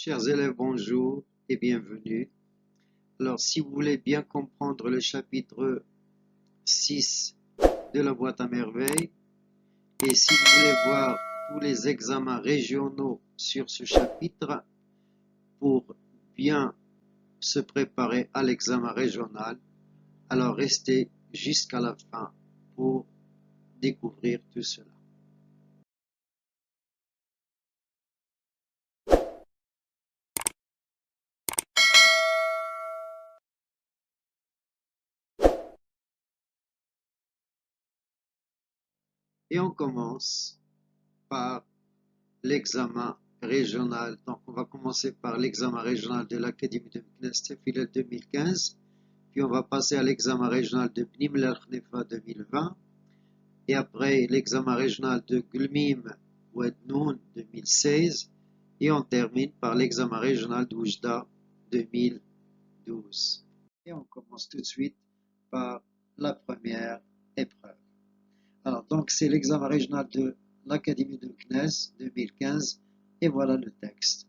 Chers élèves, bonjour et bienvenue. Alors, si vous voulez bien comprendre le chapitre 6 de la boîte à merveilles, et si vous voulez voir tous les examens régionaux sur ce chapitre pour bien se préparer à l'examen régional, alors restez jusqu'à la fin pour découvrir tout cela. Et on commence par l'examen régional. Donc, on va commencer par l'examen régional de l'Académie de Meknès-Tefilel 2015, puis on va passer à l'examen régional de Bnim Lerchnefa 2020, et après l'examen régional de Glmim Oued-Noun 2016, et on termine par l'examen régional d'Oujda 2012. Et on commence tout de suite par la première épreuve. Alors, donc, c'est l'examen régional de l'Académie de Meknès 2015, et voilà le texte.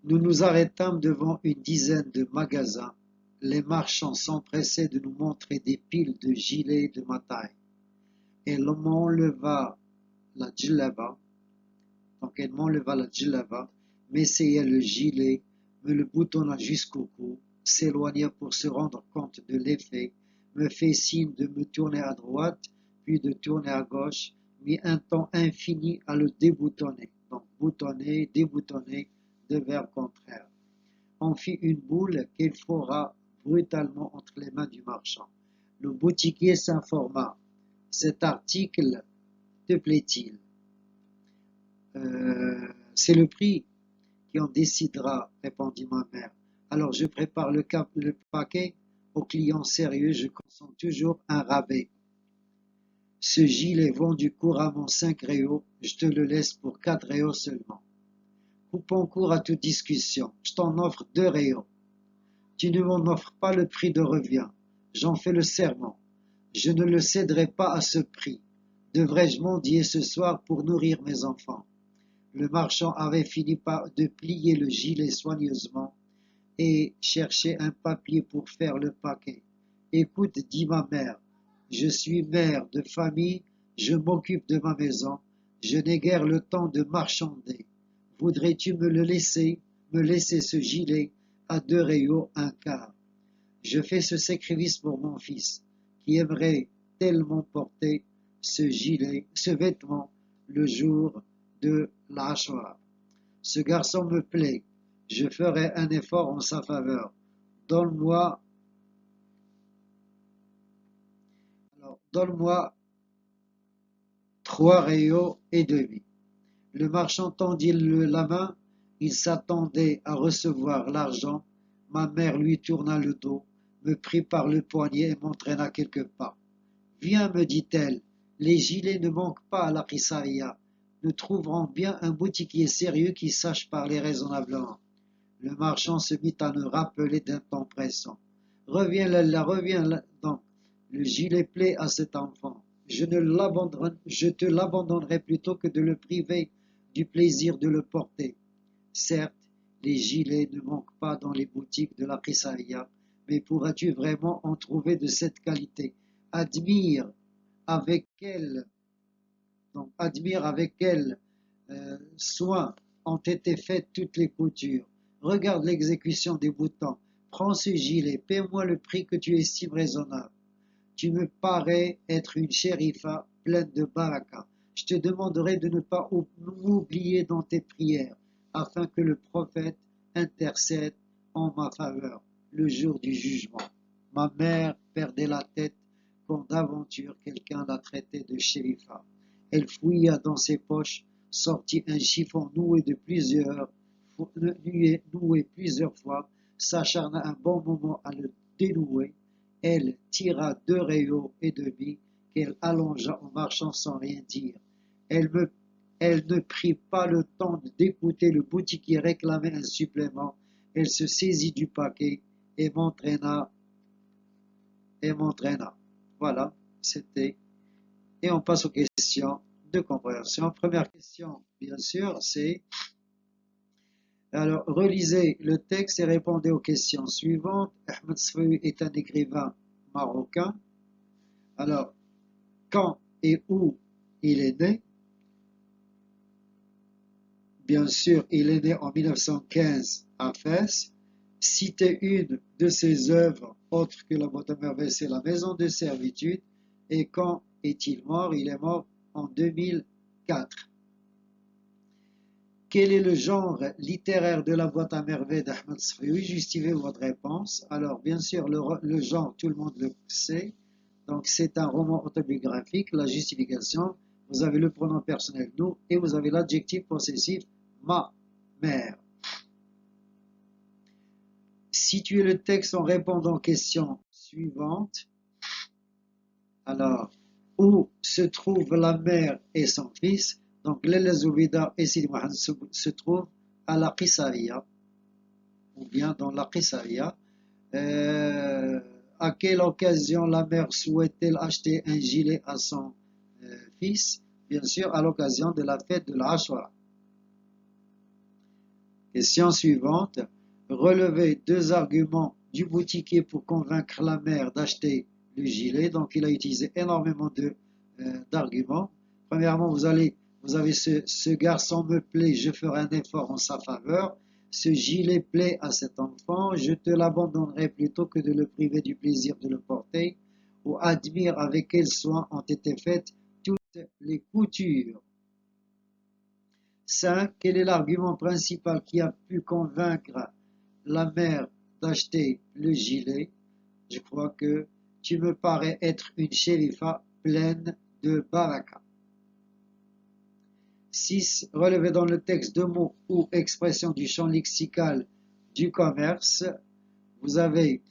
Nous nous arrêtâmes devant une dizaine de magasins. Les marchands s'empressaient de nous montrer des piles de gilets de ma taille. Et m'enleva la djellaba, donc elle m'enleva la djellaba, m'essaya le gilet, me le boutonna jusqu'au cou, s'éloigna pour se rendre compte de l'effet, me fait signe de me tourner à droite, puis de tourner à gauche, mit un temps infini à le déboutonner. Donc boutonner, déboutonner, deux verbes contraires. On fit une boule qu'il fora brutalement entre les mains du marchand. Le boutiquier s'informa. Cet article te plaît-il? C'est le prix qui en décidera, répondit ma mère. Alors je prépare le paquet. Aux clients sérieux, je consens toujours un rabais. Ce gilet vendu couramment 5 réaux, je te le laisse pour 4 réaux seulement. Coupons court à toute discussion. Je t'en offre 2 réaux. Tu ne m'en offres pas le prix de revient. J'en fais le serment. Je ne le céderai pas à ce prix. Devrais-je mendier ce soir pour nourrir mes enfants? Le marchand avait fini par de plier le gilet soigneusement et cherchait un papier pour faire le paquet. Écoute, dit ma mère, je suis mère de famille, je m'occupe de ma maison, je n'ai guère le temps de marchander. Voudrais-tu me laisser ce gilet à 2 réaux un quart? Je fais ce sacrifice pour mon fils, qui aimerait tellement porter ce gilet, ce vêtement, le jour de la Shoah. Ce garçon me plaît, je ferai un effort en sa faveur. Donne-moi, donne-moi 3 réaux et demi. Le marchand tendit la main, il s'attendait à recevoir l'argent. Ma mère lui tourna le dos, me prit par le poignet et m'entraîna quelque part. Viens, me dit-elle, les gilets ne manquent pas à la Risaïa. Nous trouverons bien un boutiquier sérieux qui sache parler raisonnablement. Le marchand se mit à nous rappeler d'un ton pressant. Reviens là, donc. Le gilet plaît à cet enfant. Je te l'abandonnerai plutôt que de le priver du plaisir de le porter. Certes, les gilets ne manquent pas dans les boutiques de la Risaïa, mais pourras-tu vraiment en trouver de cette qualité? Admire avec quel soin ont été faites toutes les coutures. Regarde l'exécution des boutons. Prends ce gilet, paie-moi le prix que tu estimes raisonnable. Tu me parais être une shérifa pleine de baraka. Je te demanderai de ne pas m'oublier dans tes prières, afin que le prophète intercède en ma faveur le jour du jugement. Ma mère perdait la tête quand d'aventure quelqu'un la traitait de shérifa. Elle fouilla dans ses poches, sortit un chiffon noué plusieurs fois, s'acharna un bon moment à le dénouer. Elle tira 2 réaux et demi qu'elle allongea au marchand sans rien dire. Elle ne prit pas le temps d'écouter le boutiquier réclamer un supplément. Elle se saisit du paquet et m'entraîna. Voilà, c'était. Et on passe aux questions de compréhension. Première question, bien sûr, c'est Alors, relisez le texte et répondez aux questions suivantes. Ahmed Sfaoui est un écrivain marocain. Alors, quand et où il est né? Bien sûr, il est né en 1915 à Fès. Citez une de ses œuvres, autre que La Boîte à merveilles, c'est La Maison de servitude. Et quand est-il mort? Il est mort en 2004. Quel est le genre littéraire de La Boîte à merveilles d'Ahmed Sfaoui? Justifiez votre réponse. Alors, bien sûr, le genre, tout le monde le sait. Donc, c'est un roman autobiographique. La justification, vous avez le pronom personnel nous et vous avez l'adjectif possessif ma mère. Situez le texte en répondant aux questions suivantes. Alors, où se trouve la mère et son fils? Donc, Lella Zoubida et Sidi Mohamed se trouvent à la Qisariya, ou bien dans la Qisariya. À quelle occasion la mère souhaite-t-elle acheter un gilet à son fils? Bien sûr, à l'occasion de la fête de l'Ashura. Question suivante. Relevez deux arguments du boutiquier pour convaincre la mère d'acheter le gilet. Donc, il a utilisé énormément d'arguments. Premièrement, vous avez ce garçon me plaît, je ferai un effort en sa faveur. Ce gilet plaît à cet enfant, je te l'abandonnerai plutôt que de le priver du plaisir de le porter. Ou admire avec quel soin ont été faites toutes les coutures. 5. Quel est l'argument principal qui a pu convaincre la mère d'acheter le gilet? Je crois que tu me parais être une shérifa pleine de baraka. 6. Relevez dans le texte deux mots ou expressions du champ lexical du commerce. Vous avez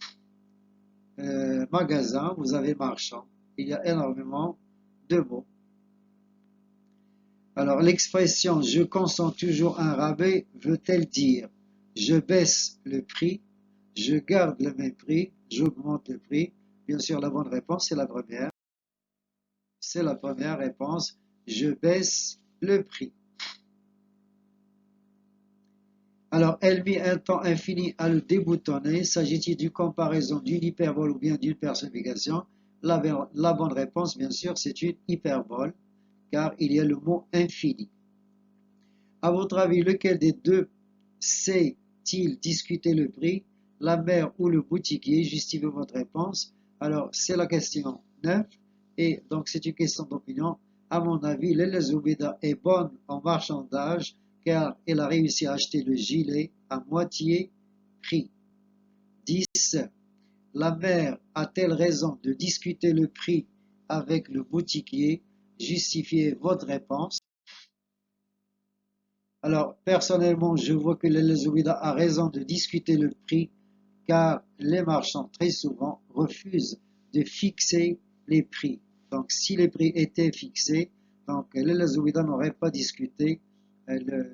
magasin, vous avez marchand. Il y a énormément de mots. Alors, l'expression « je consens toujours un rabais » veut-elle dire « je baisse le prix »,« je garde le même prix »,« j'augmente le prix ». Bien sûr, la bonne réponse, c'est la première. C'est la première réponse « je baisse le prix ». Alors, elle mit un temps infini à le déboutonner. S'agit-il d'une comparaison, d'une hyperbole ou bien d'une personnification? La bonne réponse, bien sûr, c'est une hyperbole, car il y a le mot infini. À votre avis, lequel des deux sait-il discuter le prix? La mère ou le boutiquier? Justifiez votre réponse. Alors, c'est la question 9. Et donc, c'est une question d'opinion. À mon avis, Lella Zoubida est bonne en marchandage car elle a réussi à acheter le gilet à moitié prix. 10. La mère a-t-elle raison de discuter le prix avec le boutiquier? Justifiez votre réponse. Alors, personnellement, je vois que l'Elzoubida a raison de discuter le prix car les marchands, très souvent, refusent de fixer les prix. Donc, si les prix étaient fixés, donc l'Elzoubida n'aurait pas discuté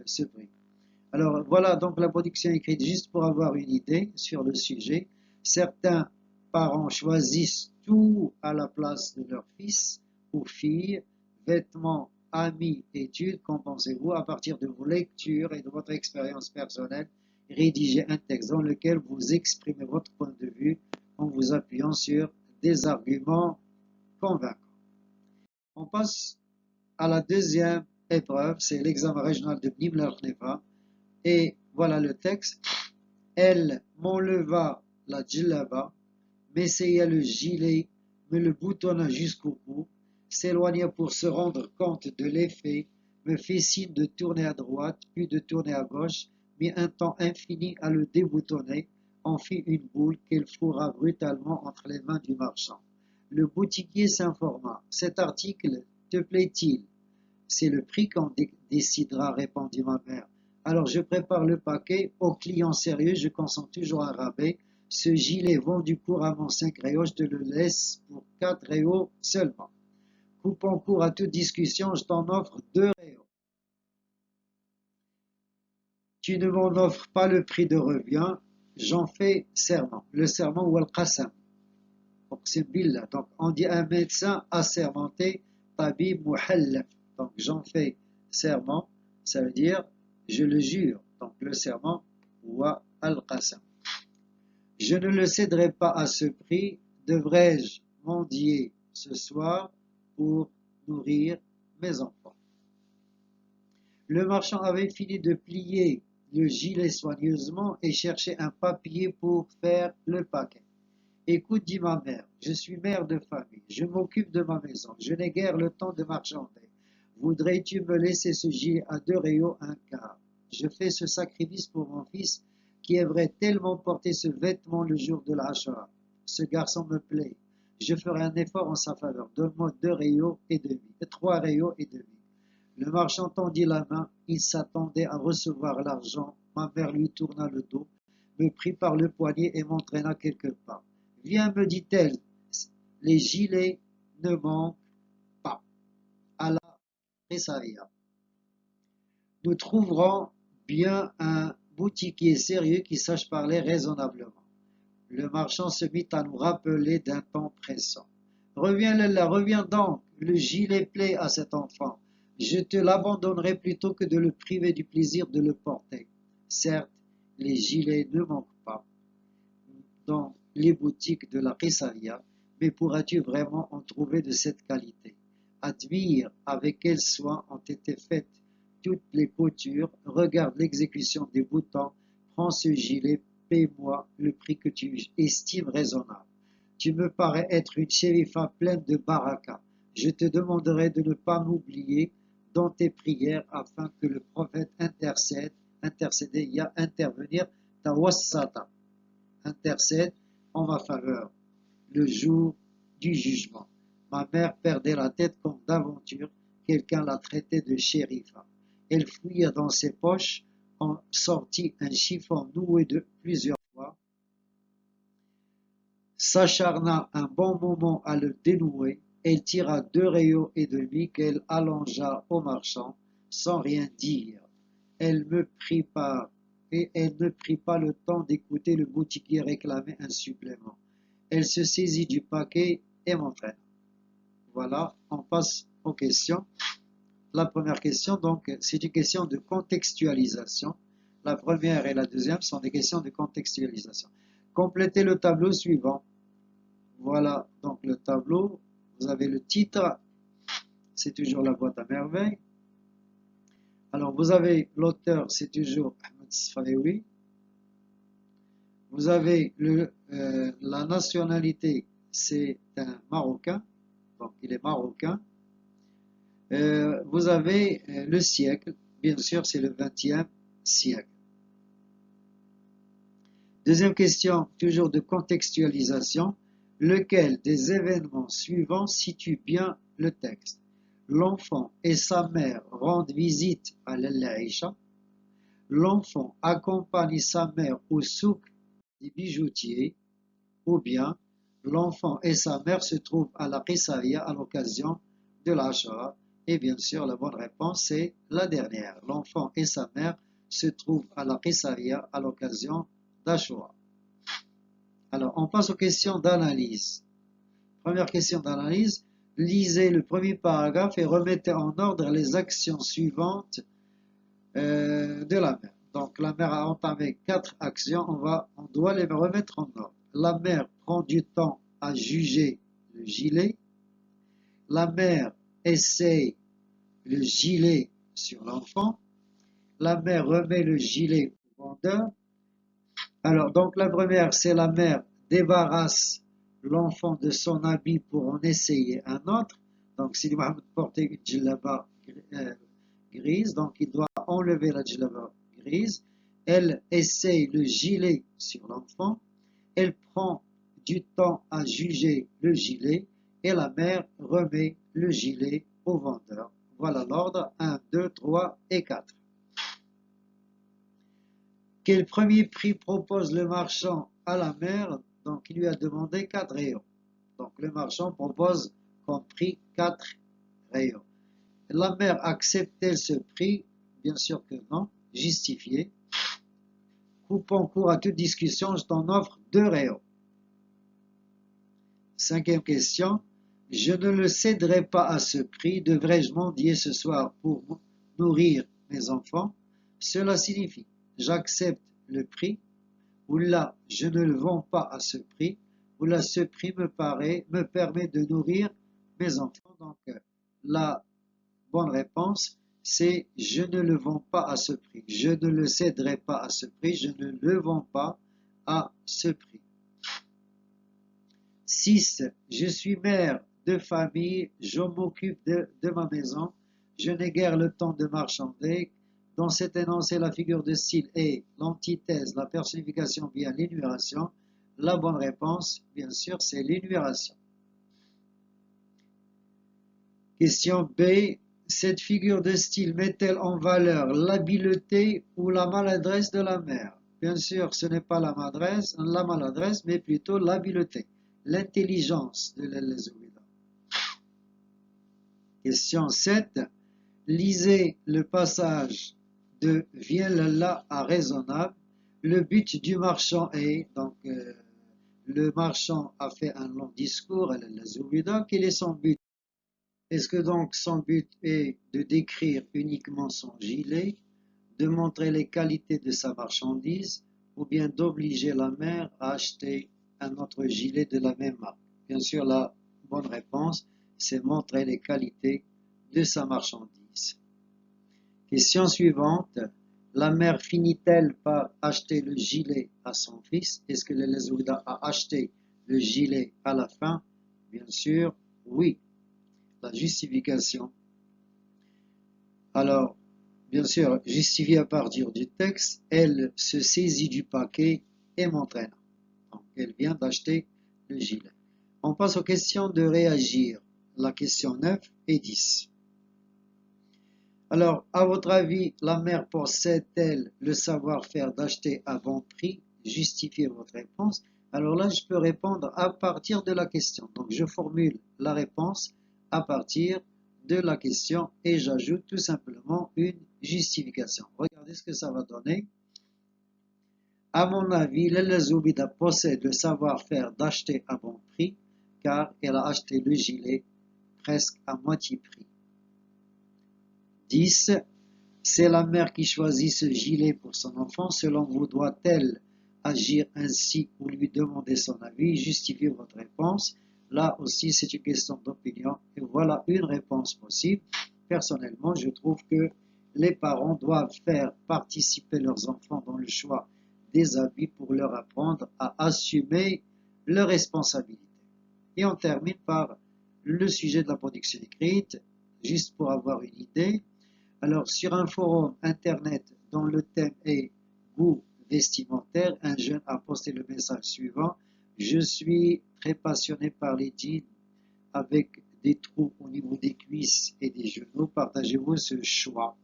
ce prix. Alors, voilà donc la production écrite juste pour avoir une idée sur le sujet. Certains parents choisissent tout à la place de leur fils ou fille, vêtements, amis, études. Qu'en pensez-vous? À partir de vos lectures et de votre expérience personnelle, rédigez un texte dans lequel vous exprimez votre point de vue en vous appuyant sur des arguments convaincants. On passe à la deuxième épreuve, c'est l'examen régional de Bnimler-Neva. Et voilà le texte. Elle m'enleva la djellaba, m'essaya le gilet, me le boutonna jusqu'au bout, s'éloigna pour se rendre compte de l'effet, me fit signe de tourner à droite, puis de tourner à gauche, mit un temps infini à le déboutonner, en fit une boule qu'elle fourra brutalement entre les mains du marchand. Le boutiquier s'informa. Cet article te plaît-il? C'est le prix qu'on décidera, répondit ma mère. Alors je prépare le paquet. Au client sérieux, je consens toujours un rabais. Ce gilet vendu couramment 5 réaux, je te le laisse pour 4 réaux seulement. Coupons court à toute discussion, je t'en offre 2 réaux. Tu ne m'en offres pas le prix de revient, j'en fais serment. Le serment ou al-qasam. Donc on dit un médecin assermenté, tabib muhallaf. Donc j'en fais serment, ça veut dire je le jure. Donc le serment wa al-qasam. Je ne le céderai pas à ce prix, devrais-je mendier ce soir pour nourrir mes enfants. Le marchand avait fini de plier le gilet soigneusement et cherchait un papier pour faire le paquet. Écoute, dit ma mère, je suis mère de famille, je m'occupe de ma maison, je n'ai guère le temps de marchander. Voudrais-tu me laisser ce gilet à 2 réaux un quart? Je fais ce sacrifice pour mon fils qui aimerait tellement porter ce vêtement le jour de l'Ashura. Ce garçon me plaît. Je ferai un effort en sa faveur. Donne-moi 2 réaux et demi, 3 réaux et demi. Le marchand tendit la main. Il s'attendait à recevoir l'argent. Ma mère lui tourna le dos, me prit par le poignet et m'entraîna quelque part. Viens, me dit-elle, les gilets ne manquent pas. À la Ressaria. Nous trouverons bien un boutiquier sérieux qui sache parler raisonnablement. Le marchand se mit à nous rappeler d'un temps pressant. Reviens, Lella, reviens donc, le gilet plaît à cet enfant. Je te l'abandonnerai plutôt que de le priver du plaisir de le porter. Certes, les gilets ne manquent pas dans les boutiques de la Ressaria, mais pourras-tu vraiment en trouver de cette qualité? Admire avec quel soin ont été faites toutes les coutures, regarde l'exécution des boutons, prends ce gilet, paie-moi le prix que tu estimes raisonnable. Tu me parais être une chérifa pleine de baraka. Je te demanderai de ne pas m'oublier dans tes prières afin que le prophète intervenir, tawassata, intercède en ma faveur, le jour du jugement. Ma mère perdait la tête comme d'aventure, quelqu'un la traitait de chérifa. Elle fouilla dans ses poches, en sortit un chiffon noué de plusieurs fois, s'acharna un bon moment à le dénouer. Elle tira 2 réaux et demi qu'elle allongea au marchand, sans rien dire. Elle ne prit pas le temps d'écouter le boutiquier réclamer un supplément. Elle se saisit du paquet et m'entraîna. Voilà, on passe aux questions. La première question, donc, c'est une question de contextualisation. La première et la deuxième sont des questions de contextualisation. Complétez le tableau suivant. Voilà, donc le tableau. Vous avez le titre, c'est toujours la boîte à merveilles. Alors, vous avez l'auteur, c'est toujours Ahmed Sfarewi. Vous avez la nationalité, c'est un Marocain, donc il est marocain. Vous avez le siècle, bien sûr, c'est le 20e siècle. Deuxième question, toujours de contextualisation. Lequel des événements suivants situe bien le texte? L'enfant et sa mère rendent visite à l'Aïcha. L'enfant accompagne sa mère au souk des bijoutiers. Ou bien, l'enfant et sa mère se trouvent à la Qissaria à l'occasion de l'Ashura. Et bien sûr, la bonne réponse est la dernière. L'enfant et sa mère se trouvent à la Qissaria à l'occasion d'Ashura. Alors, on passe aux questions d'analyse. Première question d'analyse. Lisez le premier paragraphe et remettez en ordre les actions suivantes de la mère. Donc, la mère a entamé 4 actions. On doit les remettre en ordre. La mère prend du temps à juger le gilet. La mère essaye le gilet sur l'enfant. La mère remet le gilet au vendeur. Alors, donc la première, c'est la mère débarrasse l'enfant de son habit pour en essayer un autre. Donc, si Mohamed portait une djellaba grise, donc il doit enlever la djellaba grise. Elle essaye le gilet sur l'enfant. Elle prend du temps à juger le gilet et la mère remet le gilet au vendeur. Voilà l'ordre 1, 2, 3 et 4. Quel premier prix propose le marchand à la mère? Donc il lui a demandé 4 rayons. Donc le marchand propose comme prix 4 rayons. La mère accepte-t-elle ce prix? Bien sûr que non. Justifié. Coupons court à toute discussion, je t'en offre 2 rayons. Cinquième question. Je ne le céderai pas à ce prix. Devrais-je mendier ce soir pour nourrir mes enfants? Cela signifie j'accepte le prix, ou là, je ne le vends pas à ce prix, ou là, ce prix me permet de nourrir mes enfants. Donc, la bonne réponse, c'est je ne le vends pas à ce prix. Je ne le céderai pas à ce prix. Je ne le vends pas à ce prix. 6. Je suis mère de famille. Je m'occupe de ma maison. Je n'ai guère le temps de marchander. Dans cet énoncé, la figure de style est l'antithèse, la personnification via l'énumération. La bonne réponse, bien sûr, c'est l'énumération. Question B. Cette figure de style met-elle en valeur l'habileté ou la maladresse de la mère? Bien sûr, ce n'est pas la maladresse, mais plutôt l'habileté, l'intelligence de l'Elezouida. Question 7. Lisez le passage de Viens là à raisonnable. Le but du marchand est, donc le marchand a fait un long discours à l'Elezouida. Quel est son but? Est-ce que donc son but est de décrire uniquement son gilet, de montrer les qualités de sa marchandise, ou bien d'obliger la mère à acheter un autre gilet de la même marque? Bien sûr, la bonne réponse, c'est montrer les qualités de sa marchandise. Question suivante. La mère finit-elle par acheter le gilet à son fils? Est-ce que l'Elezouida a acheté le gilet à la fin? Bien sûr, oui. La justification. Alors, bien sûr, justifiée à partir du texte, elle se saisit du paquet et m'entraîne. Donc, elle vient d'acheter le gilet. On passe aux questions de réagir. La question 9 et 10. Alors, à votre avis, la mère possède-t-elle le savoir-faire d'acheter à bon prix? Justifiez votre réponse. Alors là, je peux répondre à partir de la question. Donc, je formule la réponse à partir de la question et j'ajoute tout simplement une justification. Regardez ce que ça va donner. À mon avis, l'Elezouida possède le savoir-faire d'acheter à bon prix car elle a acheté le gilet presque à moitié prix. 10. C'est la mère qui choisit ce gilet pour son enfant. Selon vous, doit-elle agir ainsi ou lui demander son avis? Justifiez votre réponse. Là aussi, c'est une question d'opinion. Et voilà une réponse possible. Personnellement, je trouve que les parents doivent faire participer leurs enfants dans le choix des habits pour leur apprendre à assumer leurs responsabilités. Et on termine par le sujet de la production écrite, juste pour avoir une idée. Alors, sur un forum internet dont le thème est goût vestimentaire, un jeune a posté le message suivant. Je suis très passionné par les jeans avec des trous au niveau des cuisses et des genoux. Partagez-vous ce choix.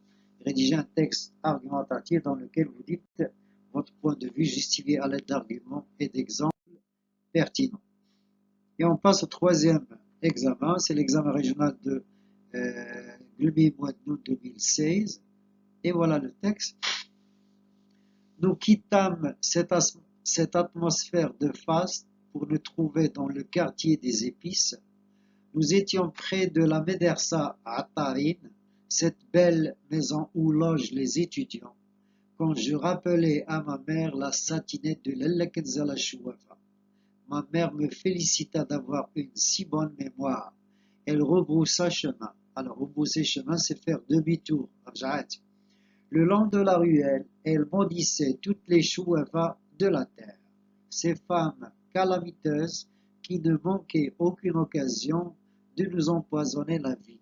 Rédigez un texte argumentatif dans lequel vous dites votre point de vue justifié à l'aide d'arguments et d'exemples pertinents. Et on passe au troisième examen, c'est l'examen régional de Glumi mois d'août 2016. Et voilà le texte. Nous quittâmes cette atmosphère de faste pour nous trouver dans le quartier des épices. Nous étions près de la Médersa à Tarin, cette belle maison où logent les étudiants, quand je rappelais à ma mère la satinette de l'El-Kenzala Chouafa. Ma mère me félicita d'avoir une si bonne mémoire. Elle rebroussa chemin. Alors, rebrousser chemin, c'est faire demi-tour. Le long de la ruelle, elle maudissait toutes les chouafas de la terre. Ces femmes calamiteuses qui ne manquaient aucune occasion de nous empoisonner la vie.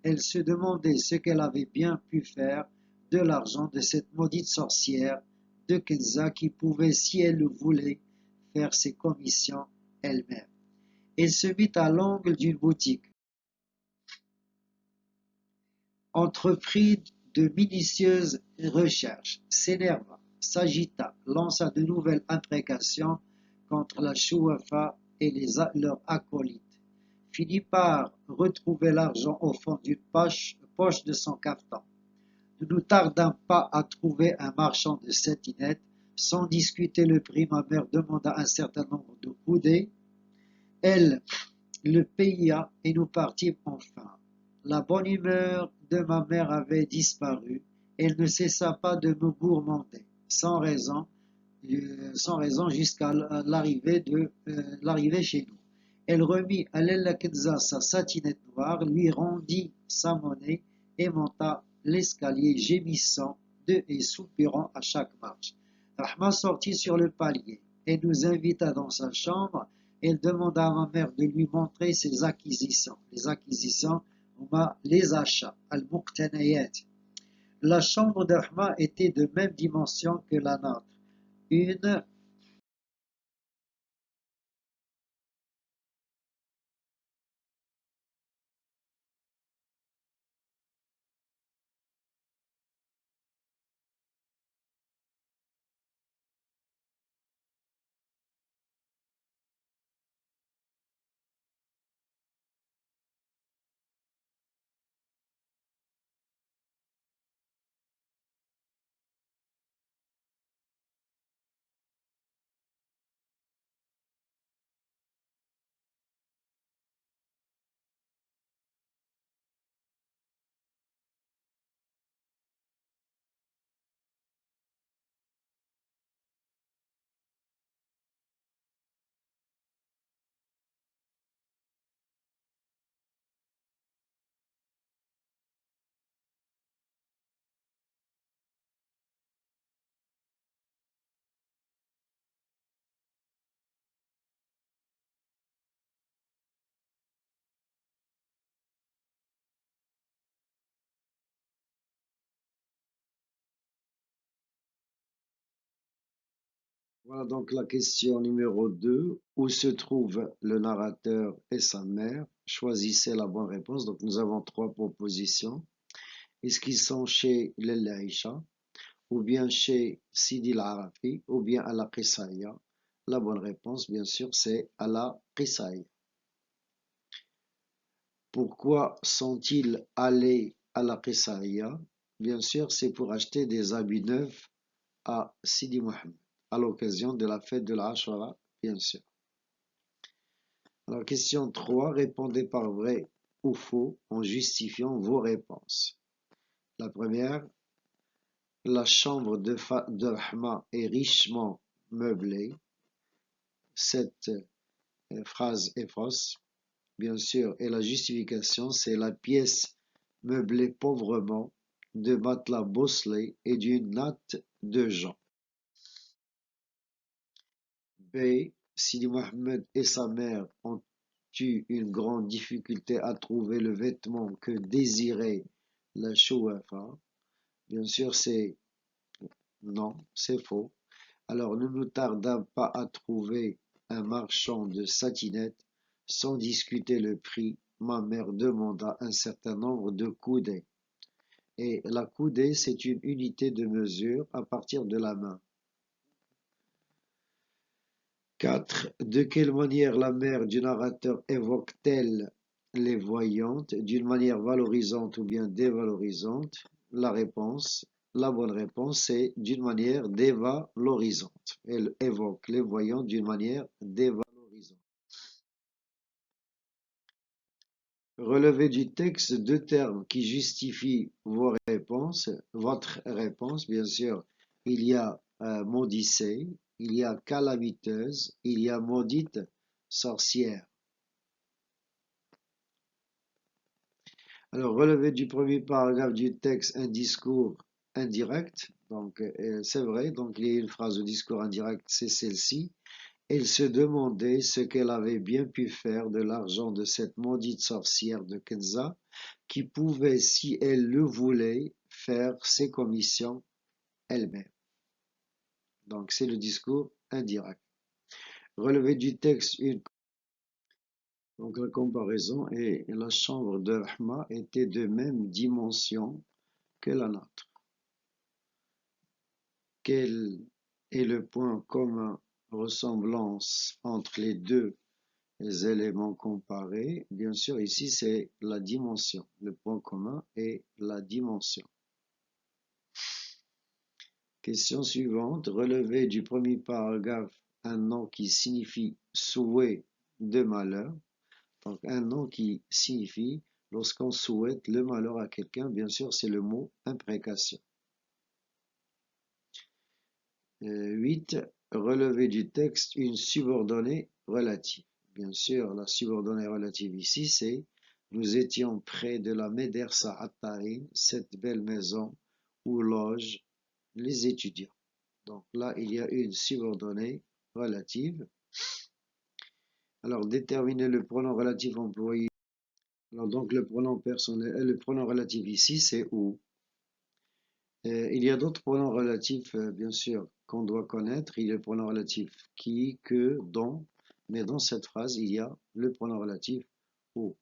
Elle se demandait ce qu'elle avait bien pu faire de l'argent de cette maudite sorcière de Kenza qui pouvait, si elle le voulait, faire ses commissions elle-même. Elle se mit à l'angle d'une boutique, entreprit de minutieuses recherches, s'énerva, s'agita, lança de nouvelles imprécations contre la Chouafa et leurs acolytes, finit par retrouver l'argent au fond d'une poche de son cafetan. Ne nous tardâmes pas à trouver un marchand de satinettes. Sans discuter le prix, ma mère demanda un certain nombre de coudées. Elle le paya et nous partîmes enfin. La bonne humeur de ma mère avait disparu. Elle ne cessa pas de me gourmander. sans raison, sans raison jusqu'à l'arrivée chez nous. Elle remit à Lella Kenza sa satinette noire, lui rendit sa monnaie et monta l'escalier gémissant et soupirant à chaque marche. Rahma sortit sur le palier et nous invita dans sa chambre. Elle demanda à ma mère de lui montrer ses acquisitions. Les acquisitions, les achats, al-muqtanayat. La chambre de Rahma était de même dimension que la nôtre. Une Voilà donc la question numéro 2. Où se trouve le narrateur et sa mère? Choisissez la bonne réponse. Donc nous avons trois propositions. Est-ce qu'ils sont chez l'Aïcha, ou bien chez Sidi al-Arafi, ou bien à la Qisaya? La bonne réponse, bien sûr, c'est à la Qisaya. Pourquoi sont-ils allés à la Qisaya? Bien sûr, c'est pour acheter des habits neufs à Sidi Mohammed, à l'occasion de la fête de l'Ashara, bien sûr. Alors, question 3, répondez par vrai ou faux en justifiant vos réponses. La première, la chambre de Rahma est richement meublée. Cette phrase est fausse, bien sûr, et la justification, c'est la pièce meublée pauvrement de matelas bosselés et d'une natte de gens. B. Sidi Mohammed et sa mère ont eu une grande difficulté à trouver le vêtement que désirait la Chouafa. Bien sûr, c'est non, c'est faux. Alors, ne nous tarda pas à trouver un marchand de satinettes. Sans discuter le prix, ma mère demanda un certain nombre de coudées. Et la coudée, c'est une unité de mesure à partir de la main. 4. De quelle manière la mère du narrateur évoque-t-elle les voyantes? D'une manière valorisante ou bien dévalorisante? La bonne réponse, c'est d'une manière dévalorisante. Elle évoque les voyantes d'une manière dévalorisante. Relevez du texte deux termes qui justifient votre réponse, bien sûr. Il y a maudissée, il y a calamiteuse, il y a maudite sorcière. Alors, relevez du premier paragraphe du texte un discours indirect. Donc, c'est vrai, donc il y a une phrase de discours indirect, c'est celle-ci. Elle se demandait ce qu'elle avait bien pu faire de l'argent de cette maudite sorcière de Kenza, qui pouvait, si elle le voulait, faire ses commissions elle-même. Donc c'est le discours indirect. Relevé du texte, donc la comparaison, et la chambre de Rahma était de même dimension que la nôtre. Quel est le point commun ressemblance entre les deux éléments comparés? Bien sûr, ici c'est la dimension. Le point commun est la dimension. Question suivante. Relevez du premier paragraphe un nom qui signifie souhait de malheur. Donc un nom qui signifie lorsqu'on souhaite le malheur à quelqu'un, bien sûr c'est le mot imprécation. 8. Relever du texte une subordonnée relative. Bien sûr, la subordonnée relative ici, c'est nous étions près de la Médersa Attarin, cette belle maison où logent les étudiants. Donc là, il y a une subordonnée relative. Alors, déterminer le pronom relatif employé. Alors, donc, le pronom personnel, le pronom relatif ici, c'est où. Il y a d'autres pronoms relatifs, bien sûr, qu'on doit connaître. Il y a le pronom relatif qui, que, dont. Mais dans cette phrase, il y a le pronom relatif où.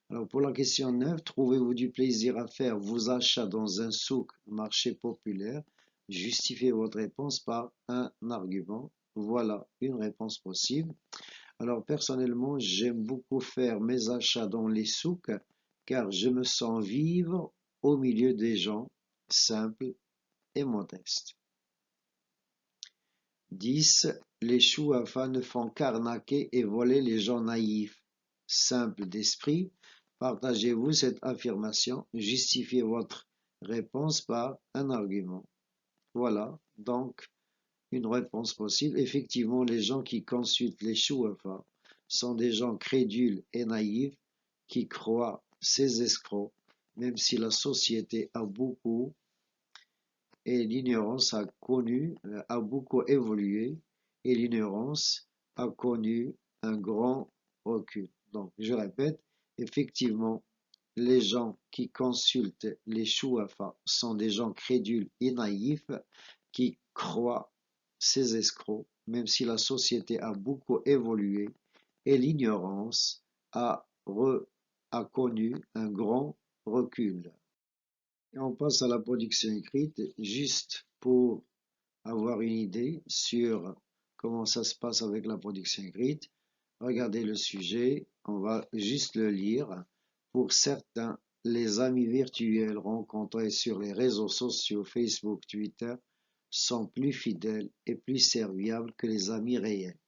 Alors, pour la question 9, trouvez-vous du plaisir à faire vos achats dans un souk, marché populaire? Justifiez votre réponse par un argument. Voilà une réponse possible. Alors, personnellement, j'aime beaucoup faire mes achats dans les souks car je me sens vivre au milieu des gens simples et modestes. 10. Les chouafas ne font qu'arnaquer et voler les gens naïfs, simples d'esprit. Partagez-vous cette affirmation, justifiez votre réponse par un argument. Voilà donc une réponse possible. Effectivement, les gens qui consultent les chouafas sont des gens crédules et naïfs qui croient ces escrocs, même si la société a beaucoup et l'ignorance a beaucoup évolué et l'ignorance a connu un grand recul. Donc, je répète, effectivement, les gens qui consultent les chouafas sont des gens crédules et naïfs qui croient ces escrocs, même si la société a beaucoup évolué et l'ignorance a connu un grand recul. Et on passe à la production écrite, juste pour avoir une idée sur comment ça se passe avec la production écrite. Regardez le sujet, on va juste le lire. Pour certains, les amis virtuels rencontrés sur les réseaux sociaux Facebook, Twitter sont plus fidèles et plus serviables que les amis réels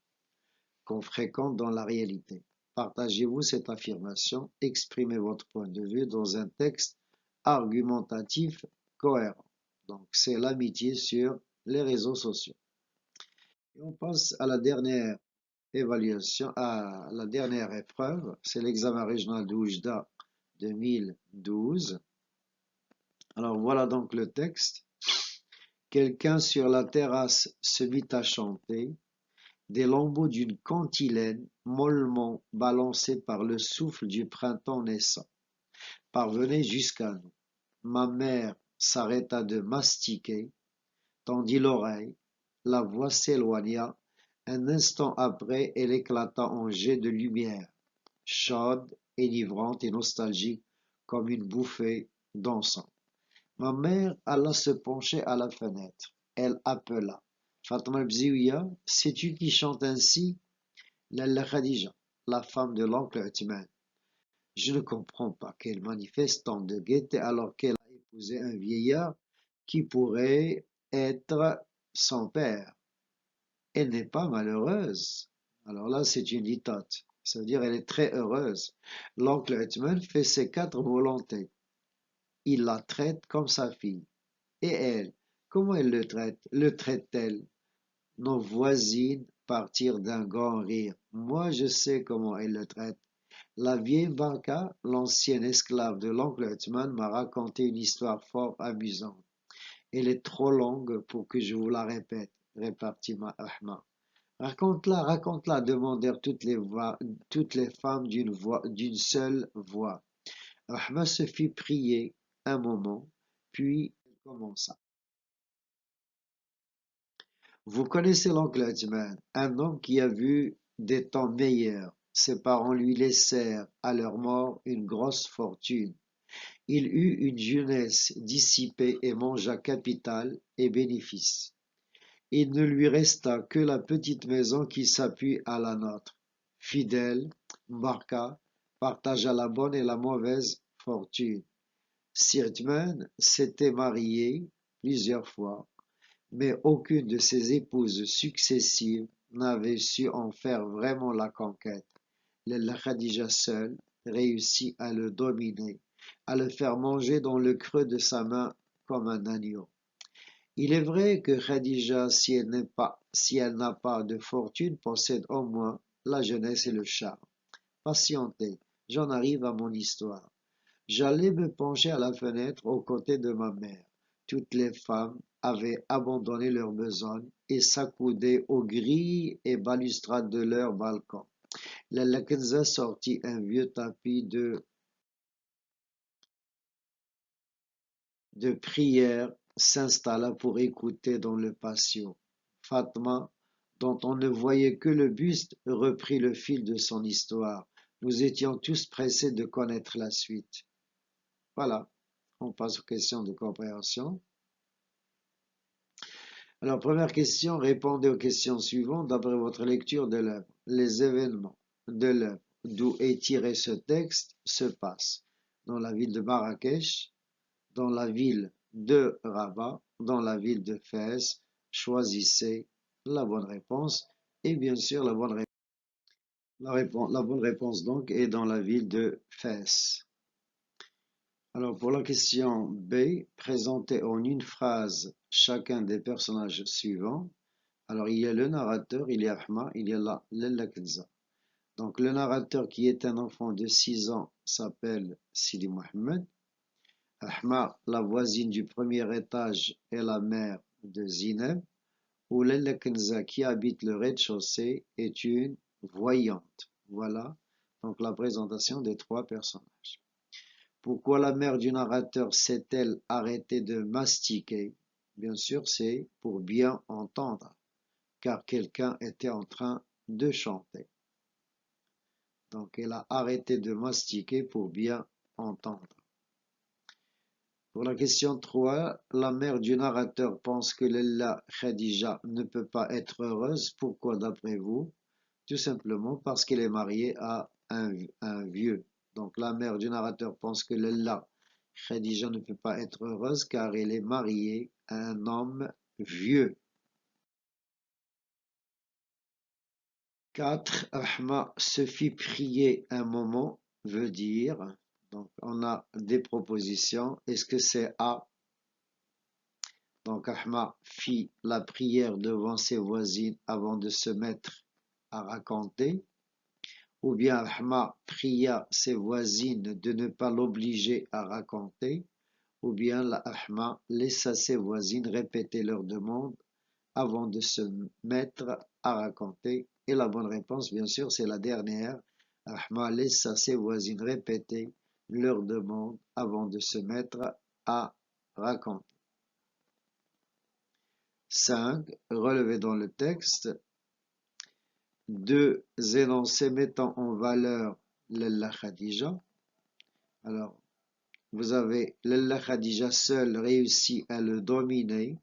qu'on fréquente dans la réalité. Partagez-vous cette affirmation, exprimez votre point de vue dans un texte argumentatif cohérent. Donc, c'est l'amitié sur les réseaux sociaux. Et on passe à la dernière évaluation, à la dernière épreuve, c'est l'examen régional de Oujda 2012. Alors, voilà donc le texte. Quelqu'un sur la terrasse se mit à chanter. Des lambeaux d'une cantilène mollement balancés par le souffle du printemps naissant parvenaient jusqu'à nous. Ma mère s'arrêta de mastiquer, tendit l'oreille, la voix s'éloigna. Un instant après, elle éclata en jets de lumière, chaude, enivrante et nostalgique, comme une bouffée d'encens. Ma mère alla se pencher à la fenêtre. Elle appela. Fatma Bziouia, sais-tu qui chante ainsi? Lalla Khadija, la femme de l'oncle Uthman. Je ne comprends pas qu'elle manifeste tant de gaieté alors qu'elle a épousé un vieillard qui pourrait être son père. Elle n'est pas malheureuse. Alors là, c'est une litote. Ça veut dire elle est très heureuse. L'oncle Uthman fait ses 4 volontés. Il la traite comme sa fille. Et elle, comment elle le traite? Le traite-t-elle? Nos voisines partirent d'un grand rire. Moi, je sais comment elle le traite. La vieille Barca, l'ancienne esclave de l'oncle Uthman, m'a raconté une histoire fort amusante. Elle est trop longue pour que je vous la répète, répartit Ahma. Raconte-la, raconte-la, demandèrent toutes les femmes d'une seule voix. Ahma se fit prier un moment, puis elle commença. Vous connaissez l'oncle Uthman, un homme qui a vu des temps meilleurs. Ses parents lui laissèrent à leur mort une grosse fortune. Il eut une jeunesse dissipée et mangea capital et bénéfices. Il ne lui resta que la petite maison qui s'appuie à la nôtre. Fidèle, Mbarka partagea la bonne et la mauvaise fortune. Uthman s'était marié plusieurs fois, mais aucune de ses épouses successives n'avait su en faire vraiment la conquête. La Khadija seule réussit à le dominer, à le faire manger dans le creux de sa main comme un agneau. Il est vrai que Khadija, si elle n'a pas de fortune, possède au moins la jeunesse et le charme. Patientez, j'en arrive à mon histoire. J'allais me pencher à la fenêtre aux côtés de ma mère. Toutes les femmes avaient abandonné leur besogne et s'accoudaient aux grilles et balustrades de leur balcon. La Kenza sortit un vieux tapis de prière, s'installa pour écouter dans le patio. Fatma, dont on ne voyait que le buste, reprit le fil de son histoire. Nous étions tous pressés de connaître la suite. Voilà, on passe aux questions de compréhension. Alors, première question, répondez aux questions suivantes d'après votre lecture de l'œuvre. Les événements de l'œuvre d'où est tiré ce texte se passent dans la ville de Marrakech, dans la ville de Rabat, dans la ville de Fès. Choisissez la bonne réponse et bien sûr la bonne réponse donc est dans la ville de Fès. Alors pour la question B, présentez en une phrase chacun des personnages suivants. Alors il y a le narrateur, il y a Ahma, il y a Lalla Kenza. Donc le narrateur qui est un enfant de 6 ans s'appelle Sidi Mohamed. Ahma, la voisine du premier étage, est la mère de Zineb. Ou Lalla Kenza qui habite le rez-de-chaussée est une voyante. Voilà donc la présentation des 3 personnages. Pourquoi la mère du narrateur s'est-elle arrêtée de mastiquer? Bien sûr, c'est pour bien entendre, car quelqu'un était en train de chanter. Donc, elle a arrêté de mastiquer pour bien entendre. Pour la question 3, la mère du narrateur pense que Lella Khadija ne peut pas être heureuse. Pourquoi d'après vous? Tout simplement parce qu'elle est mariée à un vieux. Donc la mère du narrateur pense que Lella Khadija ne peut pas être heureuse car elle est mariée à un homme vieux. 4. Ahma se fit prier un moment veut dire. Donc on a des propositions. Est-ce que c'est A? Donc Ahma fit la prière devant ses voisines avant de se mettre à raconter. Ou bien Ahma pria ses voisines de ne pas l'obliger à raconter, ou bien la Ahma laissa ses voisines répéter leurs demandes avant de se mettre à raconter. Et la bonne réponse, bien sûr, c'est la dernière. Ahma laissa ses voisines répéter leurs demandes avant de se mettre à raconter. 5. Relevez dans le texte 2 énoncés mettant en valeur Lalla Khadija. Alors, vous avez Lalla Khadija seule réussit à le dominer,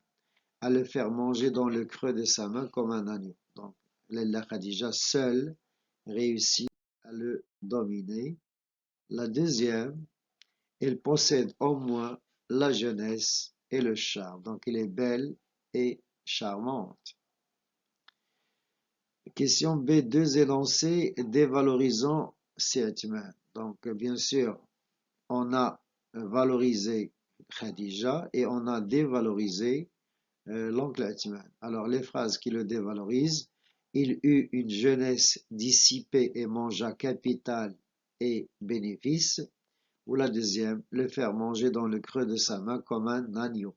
à le faire manger dans le creux de sa main comme un agneau. Donc, Lalla Khadija seule réussit à le dominer. La deuxième, elle possède au moins la jeunesse et le charme. Donc, elle est belle et charmante. Question B, 2 énoncés dévalorisant Siatman. Donc, bien sûr, on a valorisé Khadija et on a dévalorisé l'oncle Atman. Alors, les phrases qui le dévalorisent, il eut une jeunesse dissipée et mangea capital et bénéfice. Ou la deuxième, le faire manger dans le creux de sa main comme un agneau.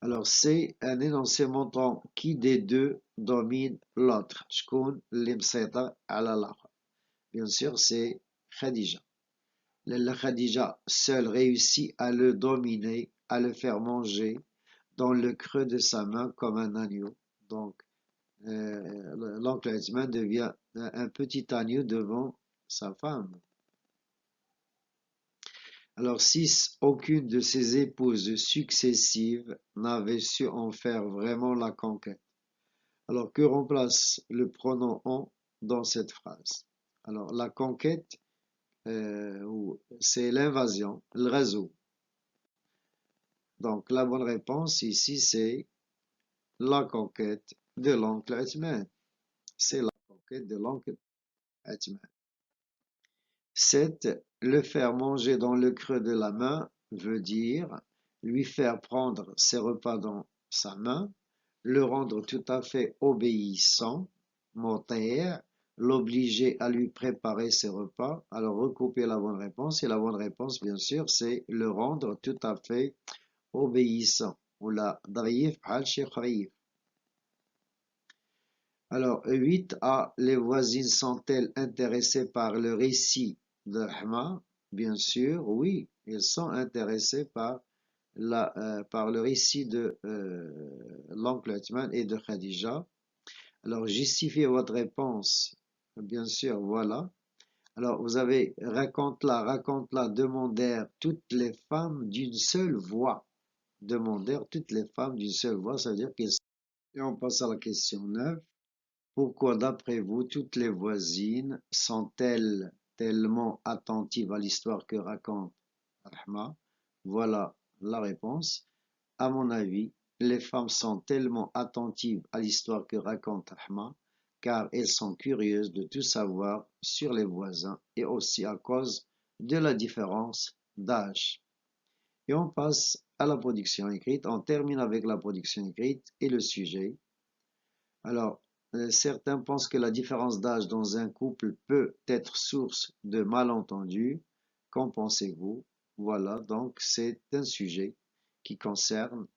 Alors, c'est un énoncé montrant qui des deux domine l'autre. شكون اللي مسيطر على الآخر. Bien sûr, c'est Khadija. La Khadija seule réussit à le dominer, à le faire manger dans le creux de sa main comme un agneau. Donc, l'oncle Edmond devient un petit agneau devant sa femme. Alors 6. Aucune de ses épouses successives n'avait su en faire vraiment la conquête. Alors que remplace le pronom en dans cette phrase? Alors la conquête, c'est l'invasion, le réseau. Donc la bonne réponse ici c'est la conquête de l'oncle Atman. C'est la conquête de l'oncle Atman. 7. Le faire manger dans le creux de la main veut dire lui faire prendre ses repas dans sa main, le rendre tout à fait obéissant, motaire, l'obliger à lui préparer ses repas. Alors recouper la bonne réponse, et la bonne réponse, bien sûr, c'est le rendre tout à fait obéissant. Ou la ضعيف بحال شي خريف. Alors, 8a, les voisines sont-elles intéressées par le récit de Rahma? Bien sûr, oui, elles sont intéressées par le récit de l'oncle Othman et de Khadija. Alors, justifiez votre réponse. Bien sûr, voilà. Alors, vous avez raconte-la, demandèrent toutes les femmes d'une seule voix. Demandèrent toutes les femmes d'une seule voix, ça veut dire qu'elles... Et on passe à la question 9. Pourquoi, d'après vous, toutes les voisines sont-elles tellement attentives à l'histoire que raconte Rahma? Voilà la réponse. À mon avis, les femmes sont tellement attentives à l'histoire que raconte Rahma, car elles sont curieuses de tout savoir sur les voisins et aussi à cause de la différence d'âge. Et on passe à la production écrite. On termine avec la production écrite et le sujet. Alors, certains pensent que la différence d'âge dans un couple peut être source de malentendus. Qu'en pensez-vous? Voilà, donc c'est un sujet qui concerne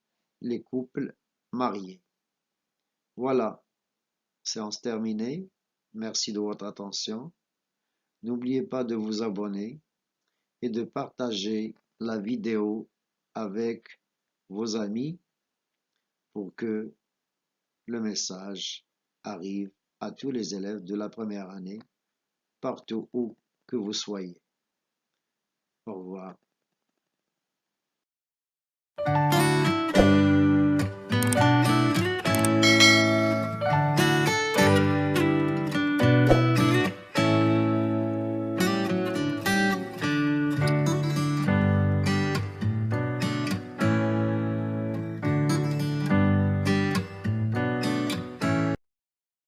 les couples mariés. Voilà, séance terminée. Merci de votre attention. N'oubliez pas de vous abonner et de partager la vidéo avec vos amis pour que le message arrive à tous les élèves de la première année, partout où que vous soyez. Au revoir.